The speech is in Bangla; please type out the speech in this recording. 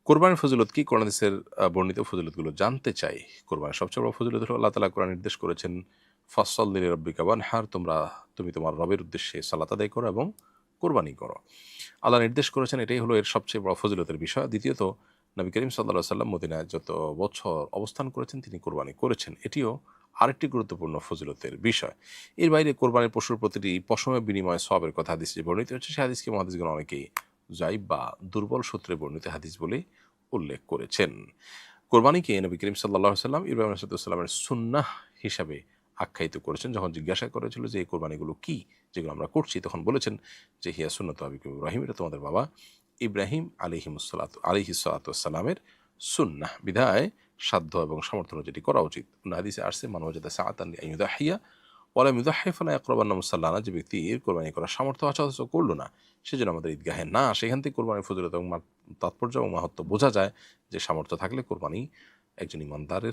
কোরবানির ফজিলত কি? কোরআন হাদিসের বর্ণিত ফজিলতগুলো জানতে চাই। কোরবানির সবচেয়ে বড় ফজিলত হলো আল্লাহ তাআলা কোরআনে নির্দেশ করেছেন, ফাসসাল্লি লিরাব্বিকা ওয়ানহার, তুমি তোমার রবের উদ্দেশ্যে সালাত আদায় করো এবং কোরবানি করো। আল্লাহ নির্দেশ করেছেন, এটাই হলো এর সবচেয়ে বড় ফজিলতের বিষয়। দ্বিতীয়ত, নবী করিম সাল্লাল্লাহু আলাইহি সাল্লাম মদিনায় যত বছর অবস্থান করেছেন তিনি কোরবানি করেছেন। এটিও আরেকটি গুরুত্বপূর্ণ ফজিলতের বিষয়। এর বাইরে কোরবানির পশুর প্রতিটি পশমের বিনিময়ে সওয়াবের কথা হাদিসে বর্ণিত হয়েছে। সে হাদিসকে মুহাদ্দিসগণ অনেকেই যায়িফ বা দুর্বল সূত্রে বর্ণিত হাদিস বলে উল্লেখ করেছেন। কোরবানিকে নবী করিম সাল্লাল্লাহু আলাইহি সাল্লাম ইব্রাহিম আলাইহিস সালামের সুন্নাহ হিসাবে আখ্যায়িত করেছেন। যখন জিজ্ঞাসা করেছিল যে এই কোরবানিগুলো কি যেগুলো আমরা করছি, তখন বলেছেন যে হিয়া সুন্নাতু আবিকুম ইব্রাহিম, এটা তোমাদের বাবা ইব্রাহিম আলাইহিস সালাতু ওয়াসসালামের সুন্নাহ। বিধায় সাধ্য এবং সামর্থ্য যেটি করা উচিত। হাদিসে আসছে, মান ওয়াজাদা সাআতান আন ইউদাহিয়া ওয়া লাম ইউদাহি ফালা ইয়াকরাবান্না মুসাল্লানা, যে ব্যক্তির কোরবানি করার সামর্থ্য আছে অথচ করল না, সেজন্য আমাদের ঈদগাহে না। সেখান থেকে কোরবানির ফজিলত এবং তাৎপর্য এবং মাহাত্ম্য বোঝা যায় যে সামর্থ্য থাকলে কোরবানি একজন ইমানদারের